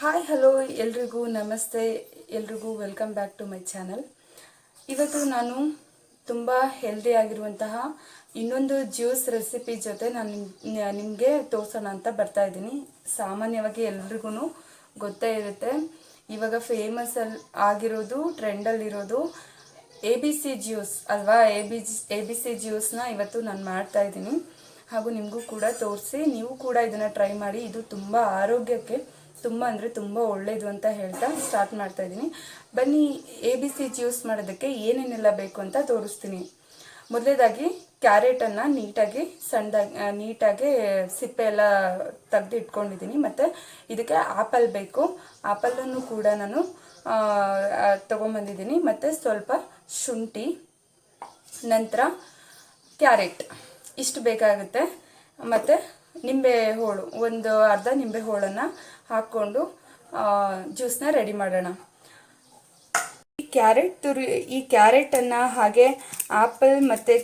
Hi hello ಎಲ್ರಿಗೂ ನಮಸ್ತೆ. ಎಲ್ರಿಗೂ welcome back to my channel. ಇವತ್ತು ನಾನು ತುಂಬ ಹೆಲ್ದಿ ಆಗಿರುವಂತಹ ಇನ್ನೊಂದು ಜ್ಯೂಸ್ ರೆಸಿಪಿ ಜೊತೆ ನಾನು ನಿಮಗೆ ತೋರಿಸೋಣ ಅಂತ ಬರ್ತಾ ಇದ್ದೀನಿ. ಸಾಮಾನ್ಯವಾಗಿ ಎಲ್ರಿಗೂ ಗೊತ್ತೇ ಇರುತ್ತೆ, ಇವಾಗ ಫೇಮಸ್ ಆಗಿರೋದು, ಟ್ರೆಂಡಲ್ಲಿರೋದು ABC ಜ್ಯೂಸ್ ಅಲ್ವಾ. ABC ಜ್ಯೂಸ್ನ ಇವತ್ತು ನಾನು ಮಾಡ್ತಾ ಇದ್ದೀನಿ, ಹಾಗೂ ನಿಮಗೂ ಕೂಡ ತೋರಿಸಿ ನೀವು ಕೂಡ ಇದನ್ನು ಟ್ರೈ ಮಾಡಿ. ಇದು ತುಂಬ ಆರೋಗ್ಯಕ್ಕೆ ತುಂಬ ಅಂದರೆ ತುಂಬ ಒಳ್ಳೆಯದು ಅಂತ ಹೇಳ್ತಾ ಸ್ಟಾರ್ಟ್ ಮಾಡ್ತಾ ಇದ್ದೀನಿ. ಬನ್ನಿ ABC ಜ್ಯೂಸ್ ಮಾಡೋದಕ್ಕೆ ಏನೇನೆಲ್ಲ ಬೇಕು ಅಂತ ತೋರಿಸ್ತೀನಿ. ಮೊದಲೇದಾಗಿ ಕ್ಯಾರೆಟನ್ನು ನೀಟಾಗಿ ಸಿಪ್ಪೆ ಎಲ್ಲ ತೆಗೆದು ಇಟ್ಕೊಂಡಿದ್ದೀನಿ. ಮತ್ತು ಇದಕ್ಕೆ ಆ್ಯಪಲ್ ಬೇಕು, ಆ್ಯಪಲನ್ನು ಕೂಡ ನಾನು ತೊಗೊಂಬಂದಿದ್ದೀನಿ. ಮತ್ತು ಸ್ವಲ್ಪ ಶುಂಠಿ, ನಂತರ ಕ್ಯಾರೆಟ್, ಇಷ್ಟು ಬೇಕಾಗುತ್ತೆ. ಮತ್ತು ನಿಂಬೆ ಹೋಳು, ಒಂದು ಅರ್ಧ ನಿಂಬೆ ಹೋಳನ್ನು ಹಾಕ್ಕೊಂಡು ಜ್ಯೂಸನ್ನ ರೆಡಿ ಮಾಡೋಣ. ಈ ಕ್ಯಾರೆಟನ್ನು ಹಾಗೆ ಆ್ಯಪಲ್ ಮತ್ತು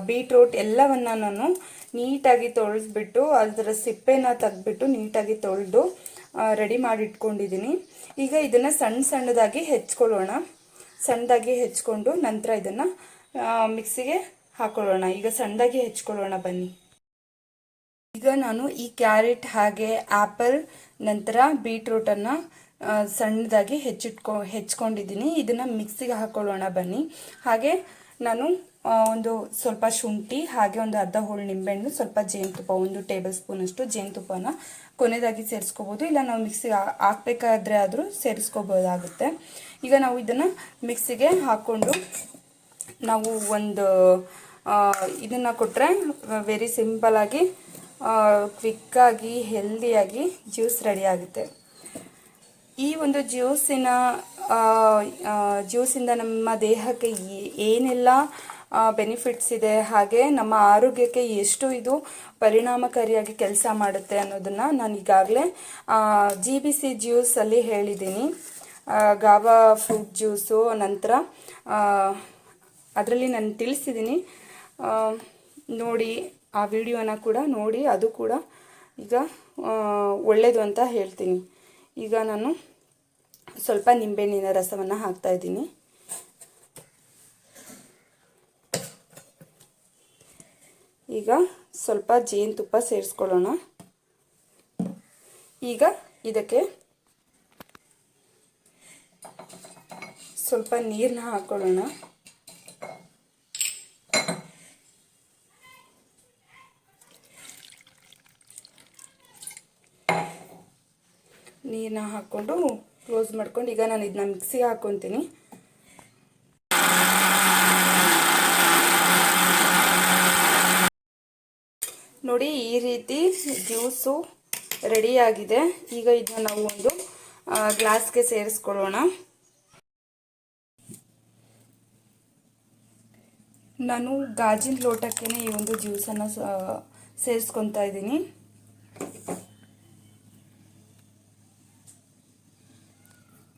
ಬೀಟ್ರೂಟ್ ಎಲ್ಲವನ್ನು ನಾನು ನೀಟಾಗಿ ತೊಳೆದ್ಬಿಟ್ಟು ಅದರ ಸಿಪ್ಪೆನ ತೆಗೆದ್ಬಿಟ್ಟು ನೀಟಾಗಿ ತೊಳೆದು ರೆಡಿ ಮಾಡಿ ಇಟ್ಕೊಂಡಿದ್ದೀನಿ. ಈಗ ಇದನ್ನು ಸಣ್ಣದಾಗಿ ಹೆಚ್ಕೊಳ್ಳೋಣ. ಸಣ್ಣದಾಗಿ ಹೆಚ್ಕೊಂಡು ನಂತರ ಇದನ್ನು ಮಿಕ್ಸಿಗೆ ಹಾಕೊಳ್ಳೋಣ. ಈಗ ಸಣ್ಣದಾಗಿ ಹೆಚ್ಕೊಳ್ಳೋಣ ಬನ್ನಿ. ಈಗ ನಾನು ಈ ಕ್ಯಾರೆಟ್ ಹಾಗೆ ಆ್ಯಪಲ್ ನಂತರ ಬೀಟ್ರೂಟನ್ನು ಸಣ್ಣದಾಗಿ ಹೆಚ್ಕೊಂಡಿದ್ದೀನಿ. ಇದನ್ನು ಮಿಕ್ಸಿಗೆ ಹಾಕೊಳ್ಳೋಣ ಬನ್ನಿ. ಹಾಗೆ ನಾನು ಒಂದು ಸ್ವಲ್ಪ ಶುಂಠಿ, ಹಾಗೆ ಒಂದು ಅರ್ಧ ಹೋಳು ನಿಂಬೆಹಣ್ಣು, ಸ್ವಲ್ಪ ಜೇನುತುಪ್ಪ, 1 ಟೇಬಲ್ ಸ್ಪೂನಷ್ಟು ಜೇನುತುಪ್ಪನ ಕೊನೆಯದಾಗಿ ಸೇರಿಸ್ಕೋಬೋದು, ಇಲ್ಲ ನಾವು ಮಿಕ್ಸಿಗೆ ಹಾಕಬೇಕಾದ್ರೆ ಆದರೂ ಸೇರಿಸ್ಕೋಬೋದಾಗುತ್ತೆ. ಈಗ ನಾವು ಇದನ್ನು ಮಿಕ್ಸಿಗೆ ಹಾಕ್ಕೊಂಡು ನಾವು ಒಂದು ಇದನ್ನು ಕೊಟ್ಟರೆ ವೆರಿ ಸಿಂಪಲಾಗಿ ಕ್ವಿಕ್ಕಾಗಿ ಹೆಲ್ದಿಯಾಗಿ ಜ್ಯೂಸ್ ರೆಡಿ ಆಗುತ್ತೆ. ಈ ಒಂದು ಜ್ಯೂಸಿಂದ ನಮ್ಮ ದೇಹಕ್ಕೆ ಏನೆಲ್ಲ ಬೆನಿಫಿಟ್ಸ್ ಇದೆ, ಹಾಗೆ ನಮ್ಮ ಆರೋಗ್ಯಕ್ಕೆ ಎಷ್ಟು ಇದು ಪರಿಣಾಮಕಾರಿಯಾಗಿ ಕೆಲಸ ಮಾಡುತ್ತೆ ಅನ್ನೋದನ್ನು ನಾನು ಈಗಾಗಲೇ GBC ಜ್ಯೂಸಲ್ಲಿ ಹೇಳಿದ್ದೀನಿ. ಗಾಬಾ ಫ್ರೂಟ್ ಜ್ಯೂಸು ನಂತರ ಅದರಲ್ಲಿ ನಾನು ತಿಳಿಸಿದ್ದೀನಿ, ನೋಡಿ ಆ ವಿಡಿಯೋನ ಕೂಡ ನೋಡಿ. ಅದು ಕೂಡ ಈಗ ಒಳ್ಳೆಯದು ಅಂತ ಹೇಳ್ತೀನಿ. ಈಗ ನಾನು ಸ್ವಲ್ಪ ನಿಂಬೆಹಣ್ಣಿನ ರಸವನ್ನು ಹಾಕ್ತಾಯಿದ್ದೀನಿ. ಈಗ ಸ್ವಲ್ಪ ಜೇನುತುಪ್ಪ ಸೇರಿಸ್ಕೊಳ್ಳೋಣ. ಈಗ ಇದಕ್ಕೆ ಸ್ವಲ್ಪ ನೀರನ್ನ ಹಾಕ್ಕೊಳ್ಳೋಣ. ನೀರನ್ನ ಹಾಕ್ಕೊಂಡು ಕ್ಲೋಸ್ ಮಾಡ್ಕೊಂಡು ಈಗ ನಾನು ಇದನ್ನ ಮಿಕ್ಸಿಗೆ ಹಾಕ್ಕೊತೀನಿ. ನೋಡಿ, ಈ ರೀತಿ ಜ್ಯೂಸು ರೆಡಿಯಾಗಿದೆ. ಈಗ ಇದನ್ನ ನಾವು ಒಂದು ಗ್ಲಾಸ್ಗೆ ಸೇರಿಸ್ಕೊಳ್ಳೋಣ. ನಾನು ಗಾಜಿನ ಲೋಟಕ್ಕೆ ಈ ಒಂದು ಜ್ಯೂಸನ್ನು ಸೇರಿಸ್ಕೊತಾ ಇದ್ದೀನಿ.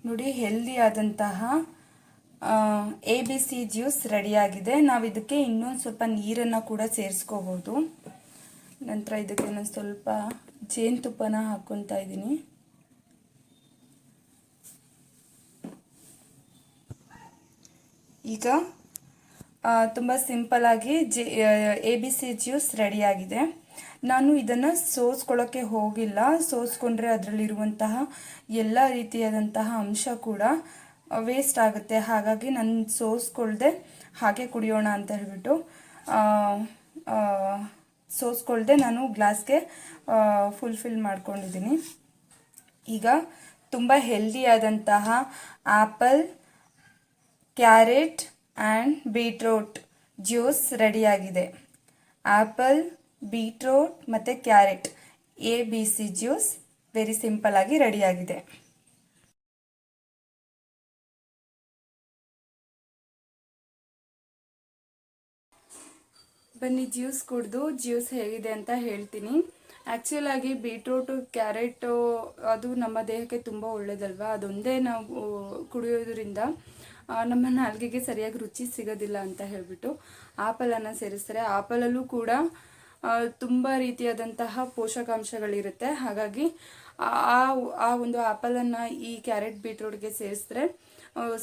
ನೋಡಿ, ಹೆಲ್ದಿ ಆದಂತಹ ABC ಜ್ಯೂಸ್ ರೆಡಿಯಾಗಿದೆ. ನಾವು ಇದಕ್ಕೆ ಇನ್ನೊಂದು ಸ್ವಲ್ಪ ನೀರನ್ನು ಕೂಡ ಸೇರಿಸ್ಕೋಬೋದು. ನಂತರ ಇದಕ್ಕೆ ನಾನು ಸ್ವಲ್ಪ ಜೇನುತುಪ್ಪನ ಹಾಕ್ಕೊತಾ ಇದ್ದೀನಿ. ಈಗ ತುಂಬ ಸಿಂಪಲಾಗಿ ABC ಜ್ಯೂಸ್ ರೆಡಿಯಾಗಿದೆ. ನಾನು ಇದನ್ನು ಸೋಸ್ಕೊಳ್ಳೋಕ್ಕೆ ಹೋಗಿಲ್ಲ. ಸೋಸ್ಕೊಂಡ್ರೆ ಅದರಲ್ಲಿರುವಂತಹ ಎಲ್ಲ ರೀತಿಯಾದಂತಹ ಅಂಶ ಕೂಡ ವೇಸ್ಟ್ ಆಗುತ್ತೆ. ಹಾಗಾಗಿ ನಾನು ಸೋಸ್ಕೊಳ್ದೆ ಹಾಗೆ ಕುಡಿಯೋಣ ಅಂತ ಹೇಳ್ಬಿಟ್ಟು ಸೋಸ್ಕೊಳ್ದೆ ನಾನು ಗ್ಲಾಸ್ಗೆ ಫುಲ್ಫಿಲ್ ಮಾಡ್ಕೊಂಡಿದ್ದೀನಿ. ಈಗ ತುಂಬ ಹೆಲ್ದಿಯಾದಂತಹ apple, carrot and beetroot juice ರೆಡಿಯಾಗಿದೆ. ಆ್ಯಪಲ್, ಬೀಟ್ರೂಟ್ ಮತ್ತು carrot ABC juice very simple ಆಗಿ ರೆಡಿಯಾಗಿದೆ. ಬನ್ನಿ ಜ್ಯೂಸ್ ಕುಡಿದು ಜ್ಯೂಸ್ ಹೇಗಿದೆ ಅಂತ ಹೇಳ್ತೀನಿ. ಆ್ಯಕ್ಚುಲಾಗಿ ಬೀಟ್ರೂಟು, ಕ್ಯಾರೆಟು ಅದು ನಮ್ಮ ದೇಹಕ್ಕೆ ತುಂಬ ಒಳ್ಳೆಯದಲ್ವಾ. ಅದೊಂದೇ ನಾವು ಕುಡಿಯೋದ್ರಿಂದ ನಮ್ಮ ನಾಲಿಗೆಗೆ ಸರಿಯಾಗಿ ರುಚಿ ಸಿಗೋದಿಲ್ಲ ಅಂತ ಹೇಳಿಬಿಟ್ಟು ಆ್ಯಪಲನ್ನು ಸೇರಿಸ್ತಾರೆ. ಆ್ಯಪಲಲ್ಲೂ ಕೂಡ ತುಂಬ ರೀತಿಯಾದಂತಹ ಪೋಷಕಾಂಶಗಳಿರುತ್ತೆ. ಹಾಗಾಗಿ ಆ ಆ ಒಂದು ಆ್ಯಪಲನ್ನು ಈ ಕ್ಯಾರೆಟ್ ಬೀಟ್ರೂಟ್ಗೆ ಸೇರಿಸಿದ್ರೆ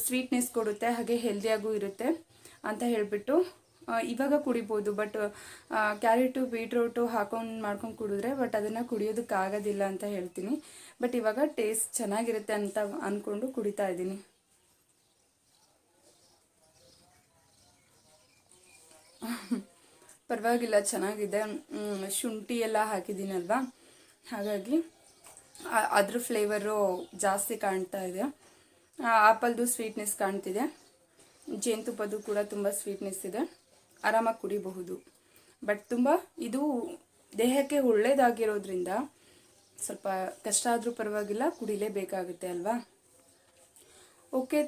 ಸ್ವೀಟ್ನೆಸ್ ಕೊಡುತ್ತೆ, ಹಾಗೆ ಹೆಲ್ದಿಯಾಗೂ ಇರುತ್ತೆ ಅಂತ ಹೇಳಿಬಿಟ್ಟು ಇವಾಗ ಕುಡಿಬೋದು. ಬಟ್ ಕ್ಯಾರೆಟು ಬೀಟ್ರೂಟು ಮಾಡ್ಕೊಂಡು ಕುಡಿದ್ರೆ ಬಟ್ ಅದನ್ನು ಕುಡಿಯೋದಕ್ಕಾಗೋದಿಲ್ಲ ಅಂತ ಹೇಳ್ತೀನಿ. ಬಟ್ ಇವಾಗ ಟೇಸ್ಟ್ ಚೆನ್ನಾಗಿರುತ್ತೆ ಅಂತ ಅಂದ್ಕೊಂಡು ಕುಡಿತಾ ಇದ್ದೀನಿ. ಪರವಾಗಿಲ್ಲ, ಚೆನ್ನಾಗಿದೆ. ಶುಂಠಿ ಎಲ್ಲ ಹಾಕಿದ್ದೀನಲ್ವಾ, ಹಾಗಾಗಿ ಅದ್ರ ಫ್ಲೇವರು ಜಾಸ್ತಿ ಕಾಣ್ತಾ ಇದೆ. ಆ್ಯಪಲ್ದು ಸ್ವೀಟ್ನೆಸ್ ಕಾಣ್ತಿದೆ, ಜೇನುತುಪ್ಪದ್ದು ಕೂಡ ತುಂಬ ಸ್ವೀಟ್ನೆಸ್ ಇದೆ. ಆರಾಮಾಗಿ ಕುಡಿಬಹುದು. ಬಟ್ ತುಂಬ ಇದು ದೇಹಕ್ಕೆ ಒಳ್ಳೆಯದಾಗಿರೋದ್ರಿಂದ ಸ್ವಲ್ಪ ಕಷ್ಟ ಆದರೂ ಪರವಾಗಿಲ್ಲ, ಕುಡಿಲೇಬೇಕಾಗುತ್ತೆ ಅಲ್ವಾ. ಓಕೆ,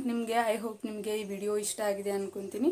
ನಿಮಗೆ ಐ ಹೋಪ್ ನಿಮಗೆ ಈ ವಿಡಿಯೋ ಇಷ್ಟ ಆಗಿದೆ ಅಂದ್ಕೊತೀನಿ.